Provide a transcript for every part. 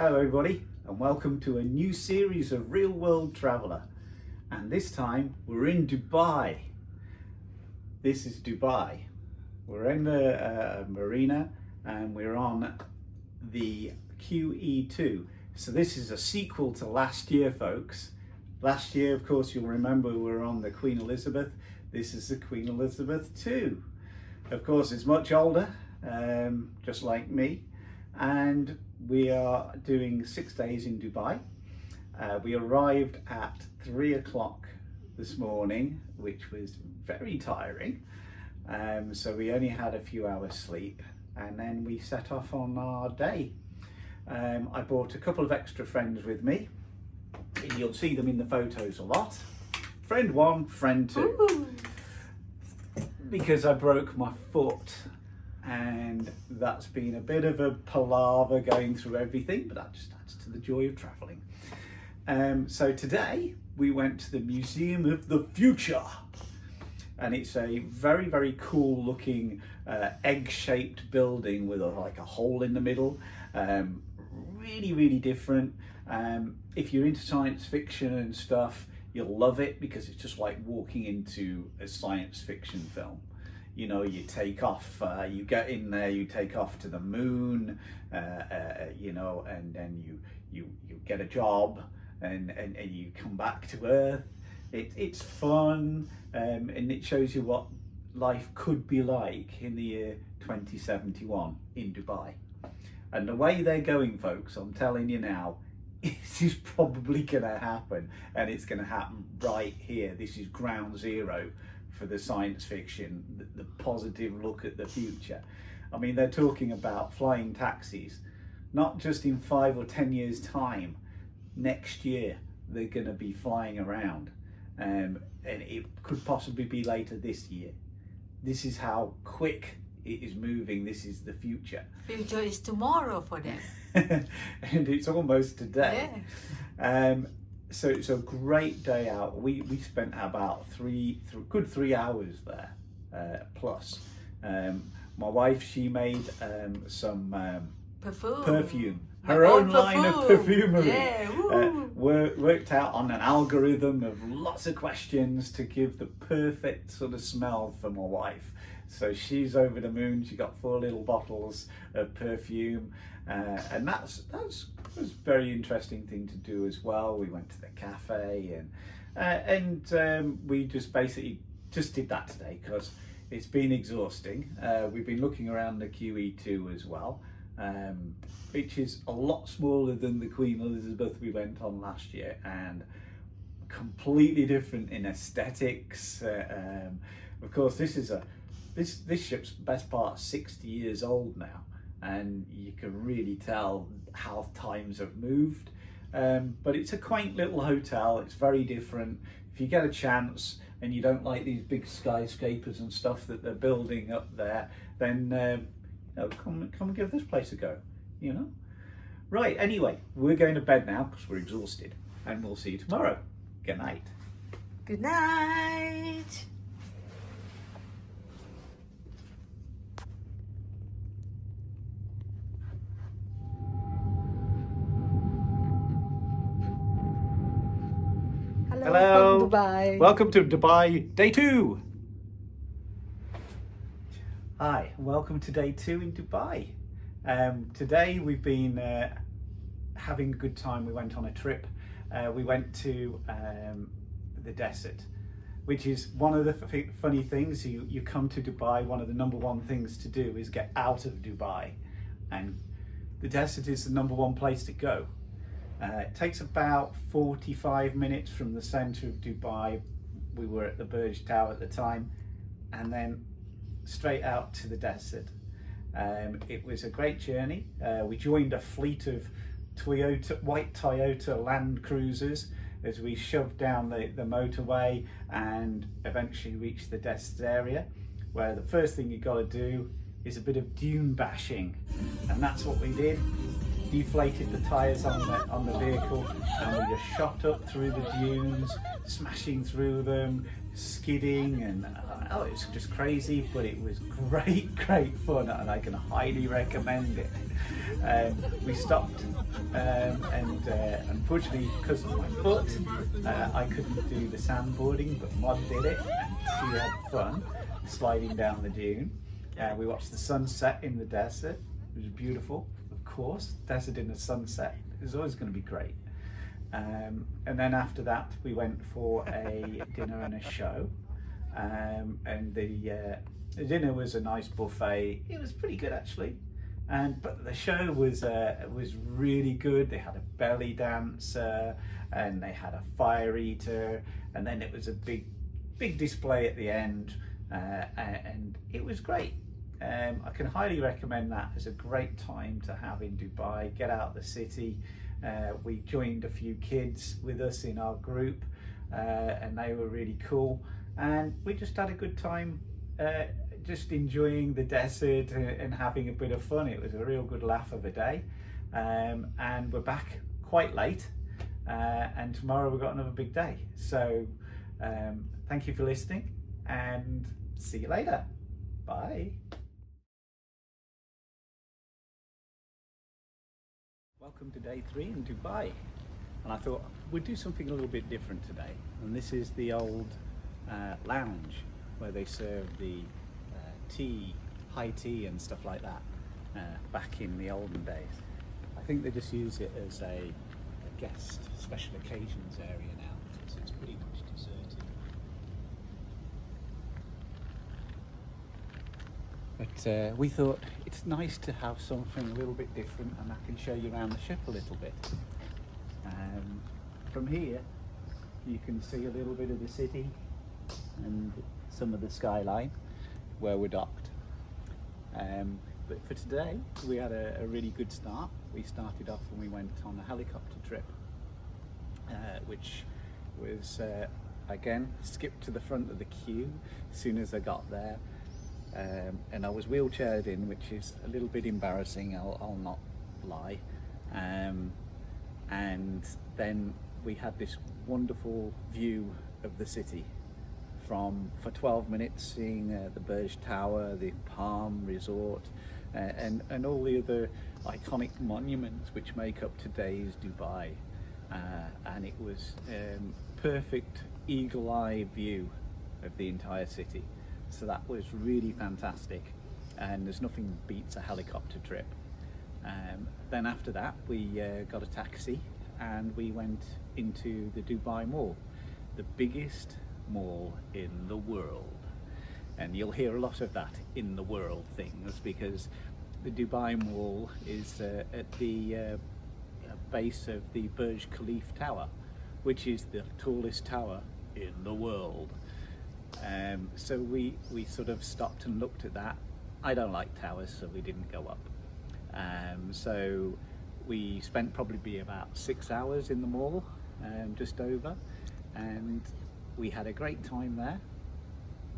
Hello everybody, and welcome to a new series of Real World Traveller. And this time we're in Dubai. This is Dubai. We're in the marina and we're on the QE2. So this is a sequel to last year, folks. Last year, of course, you'll remember we were on the Queen Elizabeth. This is the Queen Elizabeth II. Of course, it's much older, just like me. And we are doing 6 days in Dubai. We arrived at 3 o'clock this morning, which was very tiring. So we only had a few hours sleep and then we set off on our day. I brought a couple of extra friends with me. You'll see them in the photos a lot. Friend one, friend two. Ooh. Because I broke my foot. And that's been a bit of a palaver going through everything, but that just adds to the joy of travelling. So today we went to the Museum of the Future, and it's a very, very cool looking egg-shaped building with like a hole in the middle. Really, really different. If you're into science fiction and stuff, you'll love it because it's just like walking into a science fiction film. You know, you take off, you get in there, you take off to the moon, you know, and then you get a job and you come back to Earth. It's fun, and it shows you what life could be like in the year 2071 in Dubai. And the way they're going, folks, I'm telling you now, this is probably going to happen, and it's going to happen right here. This is ground zero for the science fiction, the positive look at the future. I mean, they're talking about flying taxis, not just in 5 or 10 years time. Next year, they're going to be flying around, and it could possibly be later this year. This is how quick it is moving. This is the future. Future is tomorrow for them. And it's almost today. Yeah. So it's a great day out. We spent about good 3 hours there, plus. My wife, she made some perfume. Her own line of perfumery. Yeah, worked out on an algorithm of lots of questions to give the perfect sort of smell for my wife. So she's over the moon. She got 4 little bottles of perfume, and that was a very interesting thing to do as well. We went to the cafe and we just basically did that today because it's been exhausting. We've been looking around the QE2 as well, which is a lot smaller than the Queen Elizabeth we went on last year and completely different in aesthetics. Of course, this ship's best part 60 years old now, and you can really tell how times have moved. But it's a quaint little hotel. It's very different. If you get a chance and you don't like these big skyscrapers and stuff that they're building up there, then you know, come and give this place a go, you know. Right, anyway, we're going to bed now because we're exhausted, and we'll see you tomorrow. Good night. Good night. Hello. From Dubai. Welcome to Dubai, day 2. Hi, welcome to day 2 in Dubai. Today we've been having a good time. We went on a trip. We went to the desert, which is one of the funny things. You come to Dubai, one of the number one things to do is get out of Dubai, and the desert is the number one place to go. It takes about 45 minutes from the centre of Dubai. We were at the Burj Tower at the time, and then straight out to the desert. It was a great journey. We joined a fleet of white Toyota Land Cruisers as we shoved down the motorway and eventually reached the desert area, where the first thing you've got to do is a bit of dune bashing, and that's what we did. deflated the tyres on the vehicle, and we just shot up through the dunes, smashing through them, skidding, and oh, it was just crazy, but it was great fun, and I can highly recommend it. We stopped, and unfortunately, because of my foot, I couldn't do the sandboarding, but Mod did it, and she had fun sliding down the dune. We watched the sunset in the desert. It was beautiful, of course. Desert in the sunset is always going to be great. And then after that, we went for a dinner and a show. And the dinner was a nice buffet. It was pretty good actually. But the show was really good. They had a belly dancer, and they had a fire eater, and then it was a big display at the end, and it was great. I can highly recommend that as a great time to have in Dubai. Get out of the city. We joined a few kids with us in our group, and they were really cool, and we just had a good time just enjoying the desert and having a bit of fun. It was a real good laugh of a day, and we're back quite late, and tomorrow we've got another big day. So thank you for listening, and see you later. Bye. Welcome to day 3 in Dubai, and I thought we'd do something a little bit different today, and this is the old lounge where they serve the tea, high tea and stuff like that back in the olden days. I think they just use it as a guest special occasions area now, so it's pretty much deserted. But we thought it's nice to have something a little bit different, and I can show you around the ship a little bit. From here you can see a little bit of the city and some of the skyline where we're docked. But for today we had a really good start. We started off and we went on a helicopter trip, which was again skipped to the front of the queue as soon as I got there. And I was wheelchaired in, which is a little bit embarrassing, I'll not lie. And then we had this wonderful view of the city for 12 minutes, seeing the Burj Tower, the Palm Resort, and all the other iconic monuments which make up today's Dubai. And it was perfect eagle-eye view of the entire city. So that was really fantastic, and there's nothing beats a helicopter trip. Then after that we got a taxi and we went into the Dubai Mall, the biggest mall in the world. And you'll hear a lot of that in the world things, because the Dubai Mall is at the base of the Burj Khalifa Tower, which is the tallest tower in the world. So we sort of stopped and looked at that. I don't like towers, so we didn't go up. So we spent probably about 6 hours in the mall, just over, and we had a great time there.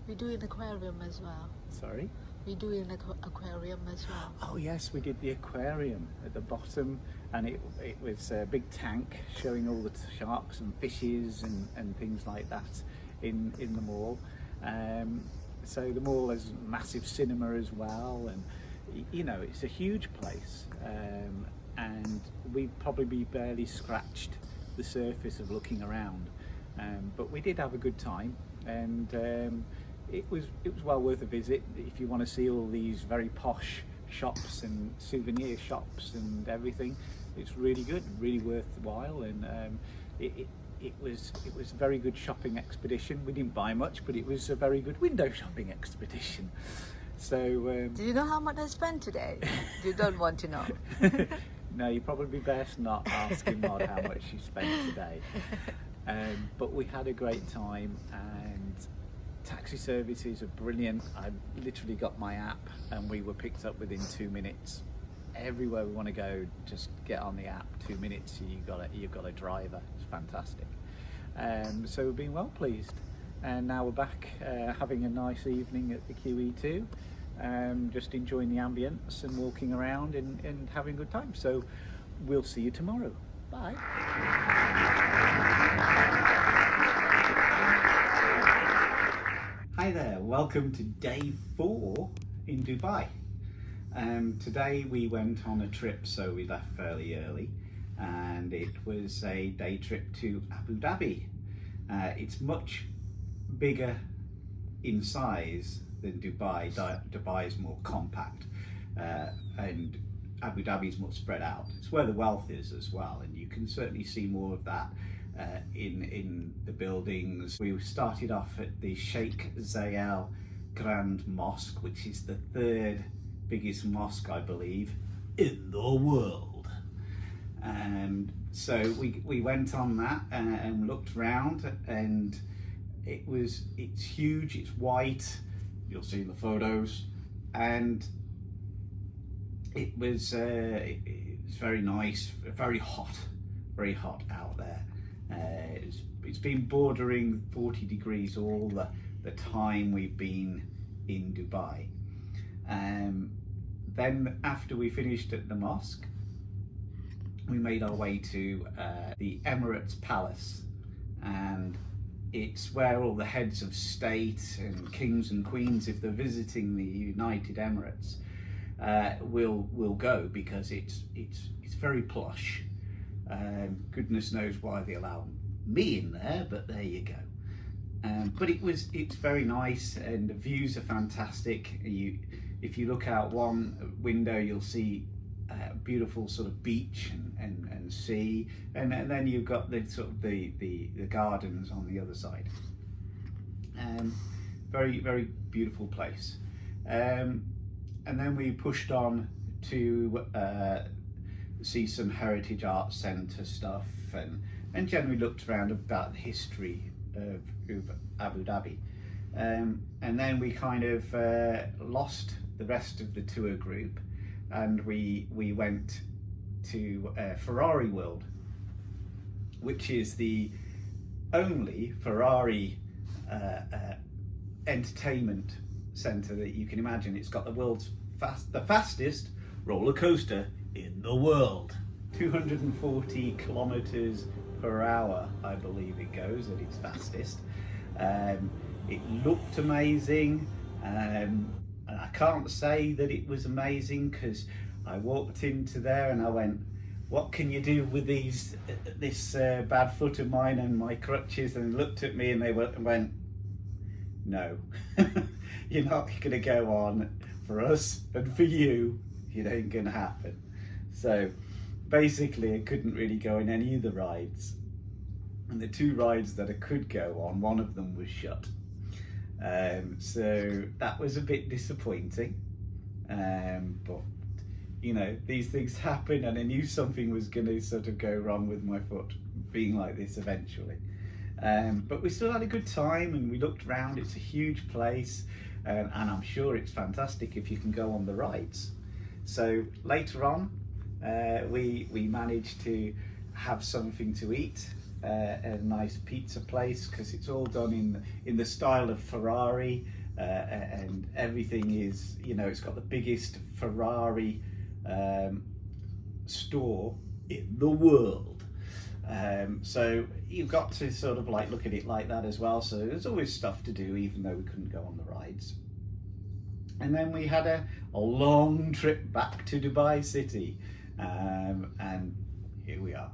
We do an aquarium as well. Sorry? We do an aquarium as well. Oh yes, we did the aquarium at the bottom, and it was a big tank showing all the sharks and fishes and things like that in the mall. So the mall has a massive cinema as well, and you know, it's a huge place, and we probably barely scratched the surface of looking around, but we did have a good time, and it was well worth a visit if you want to see all these very posh shops and souvenir shops and everything. It's really good, really worthwhile, and it was a very good shopping expedition. We didn't buy much, but it was a very good window shopping expedition. So Do you know how much I spent today? You don't want to know. No, you probably best not asking Maud how much she spent today. But we had a great time, and taxi services are brilliant. I literally got my app and we were picked up within 2 minutes. Everywhere we want to go, just get on the app. 2 minutes, you've got a driver. It's fantastic. So we've been well pleased, and now we're back having a nice evening at the QE2, just enjoying the ambience and walking around and having a good time. So we'll see you tomorrow. Bye. Hi there, welcome to day 4 in Dubai. Today we went on a trip, so we left fairly early, and it was a day trip to Abu Dhabi. It's much bigger in size than Dubai. Dubai is more compact, and Abu Dhabi is more spread out. It's where the wealth is as well, and you can certainly see more of that in the buildings. We started off at the Sheikh Zayed Grand Mosque, which is the 3rd biggest mosque, I believe, in the world. And so we went on that and looked around, and it's huge, it's white, you'll see in the photos, and it's very nice, very hot out there. It's been bordering 40 degrees all the time we've been in Dubai. Then after we finished at the mosque, we made our way to the Emirates Palace, and it's where all the heads of state and kings and queens, if they're visiting the United Emirates, will go, because it's very plush. Goodness knows why they allow me in there, but there you go. But it's very nice, and the views are fantastic. If you look out one window, you'll see a beautiful sort of beach and sea, and then you've got the sort of the gardens on the other side. Very, very beautiful place. And then we pushed on to see some Heritage Arts Centre stuff, and generally looked around about the history of Abu Dhabi. And then we kind of lost the rest of the tour group, and we went to FerrariWorld, which is the only Ferrari entertainment centre that you can imagine. It's got the fastest roller coaster in the world. 240 kilometers per hour, I believe it goes at its fastest. It looked amazing, and I can't say that it was amazing, because I walked into there and I went, what can you do with this bad foot of mine and my crutches? And they looked at me and they went, no, you're not going to go on. For us and for you, it ain't going to happen. So basically I couldn't really go in any of the rides, and the 2 rides that I could go on, one of them was shut. So that was a bit disappointing, but you know, these things happen, and I knew something was going to sort of go wrong with my foot being like this eventually. But we still had a good time, and we looked around. It's a huge place, and I'm sure it's fantastic if you can go on the rides. So later on, we managed to have something to eat, a nice pizza place, because it's all done in the style of Ferrari, and everything is, you know, it's got the biggest Ferrari store in the world. So you've got to sort of like look at it like that as well. So there's always stuff to do, even though we couldn't go on the rides. And then we had a long trip back to Dubai City, and here we are.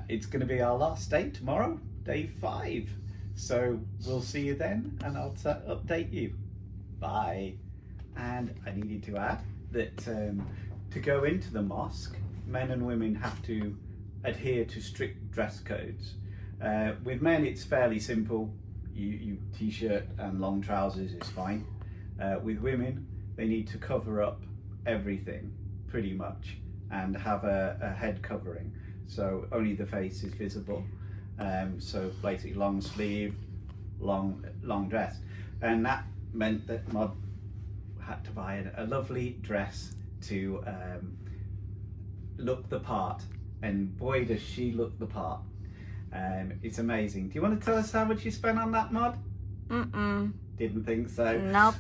It's going to be our last day tomorrow, day 5. So we'll see you then, and I'll update you. Bye. And I needed to add that to go into the mosque, men and women have to adhere to strict dress codes. With men, it's fairly simple. You t-shirt and long trousers is fine. With women, they need to cover up everything pretty much, and have a head covering, so only the face is visible. So basically long sleeve, long dress, and that meant that Mod had to buy a lovely dress to look the part, and boy does she look the part. It's amazing. Do you want to tell us how much you spent on that, Mod? Mm-mm. Didn't think so. Nope.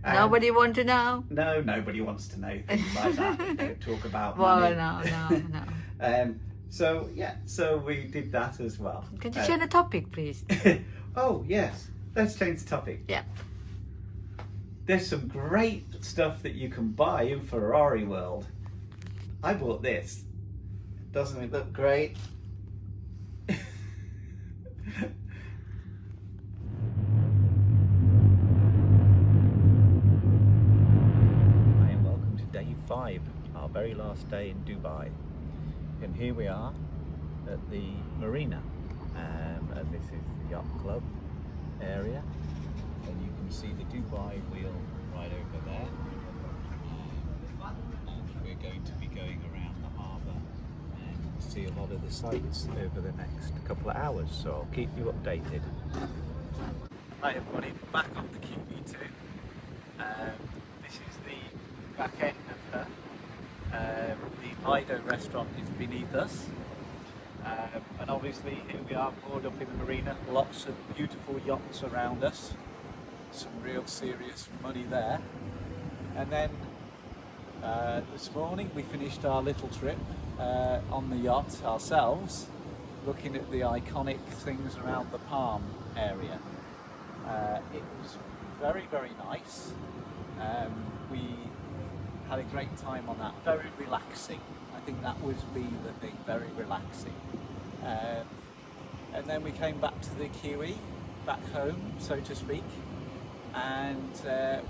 And Nobody want to know? no, nobody wants to know things like that. They don't talk about Well, money. no. So yeah, so we did that as well. Can you change the topic, please? Oh yes, let's change the topic. Yeah. There's some great stuff that you can buy in FerrariWorld. I bought this. Doesn't it look great? Hi and welcome to day 5, our very last day in Dubai. And here we are at the marina. And this is the yacht club area. And you can see the Dubai wheel right over there. And we're going to be going around the harbour and see a lot of the sights over the next couple of hours. So I'll keep you updated. Hi everybody, back on the QE2. This is the back end of her. The Lido restaurant is beneath us. And obviously here we are moored up in the marina, lots of beautiful yachts around us, some real serious money there. And then this morning we finished our little trip on the yacht ourselves, looking at the iconic things around the Palm area. It was very, very nice. We had a great time on that, very relaxing. I think that would be the thing, very relaxing. And then we came back to the QE, back home, so to speak, and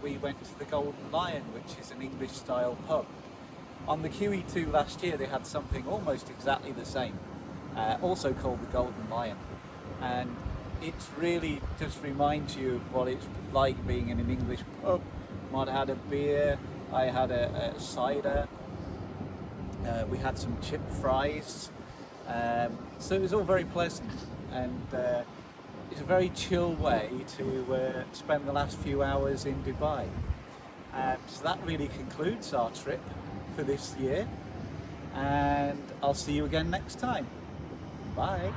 we went to the Golden Lion, which is an English style pub. On the QE2 last year they had something almost exactly the same, also called the Golden Lion, and it really just reminds you of what it's like being in an English pub. I'd had a beer, I had a cider, we had some chip fries, so it was all very pleasant, and it's a very chill way to spend the last few hours in Dubai. So that really concludes our trip for this year, and I'll see you again next time. Bye.